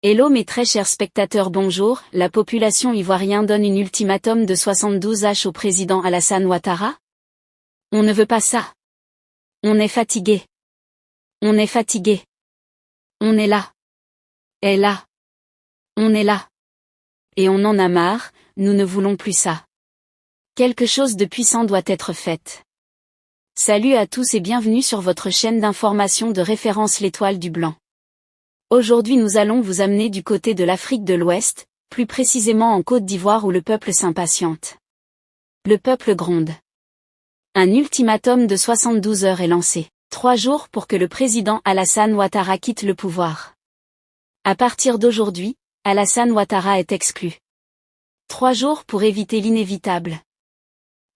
Hello mes très chers spectateurs, bonjour. La population ivoirienne donne un ultimatum de 72 heures au président Alassane Ouattara? On ne veut pas ça. On est fatigué. On est fatigué. On est là. Et là. On est là. Et on en a marre, nous ne voulons plus ça. Quelque chose de puissant doit être fait. Salut à tous et bienvenue sur votre chaîne d'information de référence l'Étoile du Blanc. Aujourd'hui nous allons vous amener du côté de l'Afrique de l'Ouest, plus précisément en Côte d'Ivoire où le peuple s'impatiente. Le peuple gronde. Un ultimatum de 72 heures est lancé. 3 jours pour que le président Alassane Ouattara quitte le pouvoir. À partir d'aujourd'hui, Alassane Ouattara est exclu. 3 jours pour éviter l'inévitable.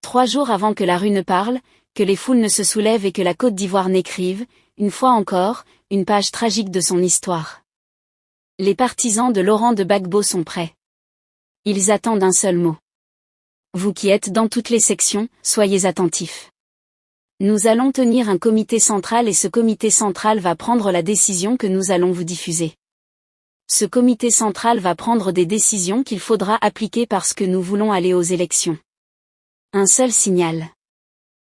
3 jours avant que la rue ne parle, que les foules ne se soulèvent et que la Côte d'Ivoire n'écrive, une fois encore, une page tragique de son histoire. Les partisans de Laurent Gbagbo sont prêts. Ils attendent un seul mot. Vous qui êtes dans toutes les sections, soyez attentifs. Nous allons tenir un comité central et ce comité central va prendre la décision que nous allons vous diffuser. Ce comité central va prendre des décisions qu'il faudra appliquer parce que nous voulons aller aux élections. Un seul signal.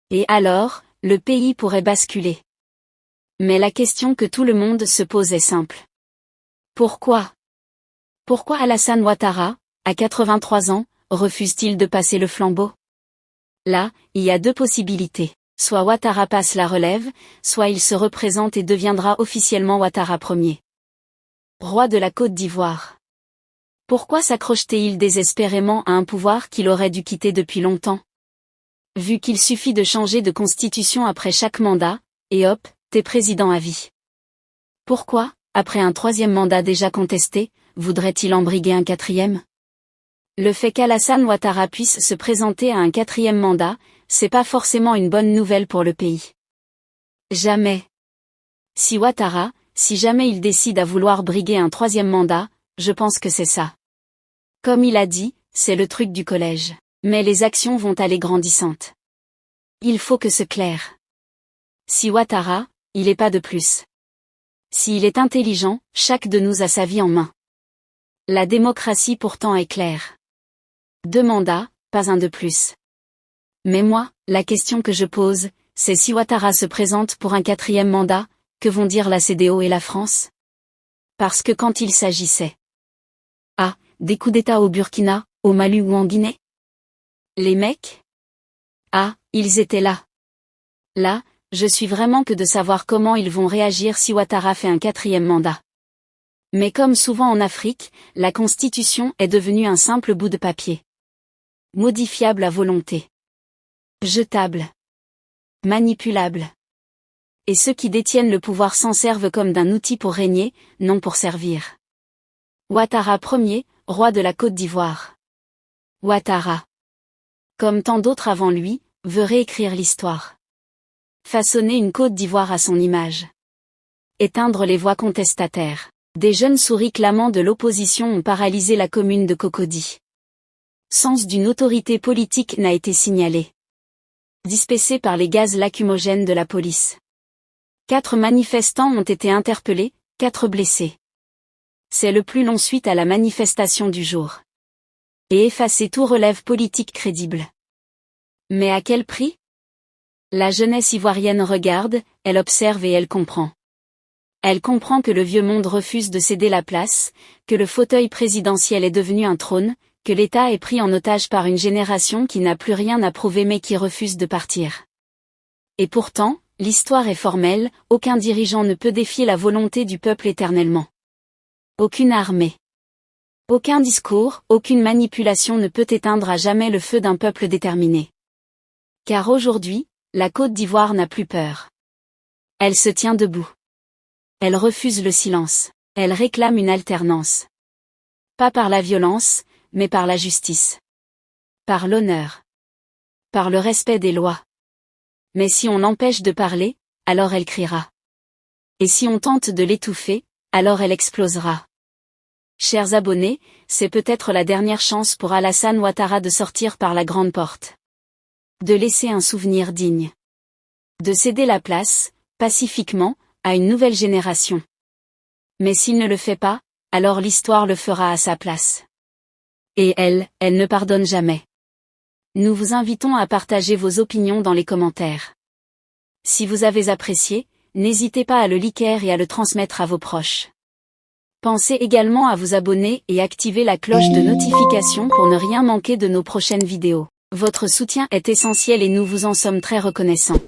Et alors, le pays pourrait basculer. Mais la question que tout le monde se pose est simple. Pourquoi? Pourquoi Alassane Ouattara, à 83 ans, refuse-t-il de passer le flambeau? Là, il y a 2 possibilités. Soit Ouattara passe la relève, soit il se représente et deviendra officiellement Ouattara Ier. Roi de la Côte d'Ivoire. Pourquoi s'accroche-t-il désespérément à un pouvoir qu'il aurait dû quitter depuis longtemps? Vu qu'il suffit de changer de constitution après chaque mandat, et hop, t'es président à vie. Pourquoi, après un 3e mandat déjà contesté, voudrait-il en briguer un 4e? Le fait qu'Alassane Ouattara puisse se présenter à un 4e mandat, c'est pas forcément une bonne nouvelle pour le pays. Jamais. Si jamais il décide à vouloir briguer un 3e mandat, je pense que c'est ça. Comme il a dit, c'est le truc du collège. Mais les actions vont aller grandissantes. Il faut que c'est clair. Si Ouattara, il est pas de plus. S'il est intelligent, chaque de nous a sa vie en main. La démocratie pourtant est claire. 2 mandats, pas un de plus. Mais moi, la question que je pose, c'est si Ouattara se présente pour un 4e mandat, que vont dire la CEDEAO et la France? Parce que quand il s'agissait des coups d'État au Burkina, au Mali ou en Guinée? Les mecs? Ils étaient là. Là, je suis vraiment que de savoir comment ils vont réagir si Ouattara fait un 4e mandat. Mais comme souvent en Afrique, la Constitution est devenue un simple bout de papier. Modifiable à volonté. Jetable. Manipulable. Et ceux qui détiennent le pouvoir s'en servent comme d'un outil pour régner, non pour servir. Ouattara Ier, roi de la Côte d'Ivoire. Ouattara, comme tant d'autres avant lui, veut réécrire l'histoire. Façonner une Côte d'Ivoire à son image. Éteindre les voix contestataires. Des jeunes souris clamants de l'opposition ont paralysé la commune de Cocody. Sens d'une autorité politique n'a été signalé. Dispecés par les gaz lacrymogènes de la police. 4 manifestants ont été interpellés, 4 blessés. C'est le plus long suite à la manifestation du jour. Et effacer tout relève politique crédible. Mais à quel prix? La jeunesse ivoirienne regarde, elle observe et elle comprend. Elle comprend que le vieux monde refuse de céder la place, que le fauteuil présidentiel est devenu un trône, que l'État est pris en otage par une génération qui n'a plus rien à prouver mais qui refuse de partir. Et pourtant, l'histoire est formelle, aucun dirigeant ne peut défier la volonté du peuple éternellement. Aucune armée. Aucun discours, aucune manipulation ne peut éteindre à jamais le feu d'un peuple déterminé. Car aujourd'hui, la Côte d'Ivoire n'a plus peur. Elle se tient debout. Elle refuse le silence. Elle réclame une alternance. Pas par la violence, mais par la justice. Par l'honneur. Par le respect des lois. Mais si on l'empêche de parler, alors elle criera. Et si on tente de l'étouffer, alors elle explosera. Chers abonnés, c'est peut-être la dernière chance pour Alassane Ouattara de sortir par la grande porte. De laisser un souvenir digne. De céder la place, pacifiquement, à une nouvelle génération. Mais s'il ne le fait pas, alors l'histoire le fera à sa place. Et elle ne pardonne jamais. Nous vous invitons à partager vos opinions dans les commentaires. Si vous avez apprécié, n'hésitez pas à le liker et à le transmettre à vos proches. Pensez également à vous abonner et activer la cloche de notification pour ne rien manquer de nos prochaines vidéos. Votre soutien est essentiel et nous vous en sommes très reconnaissants.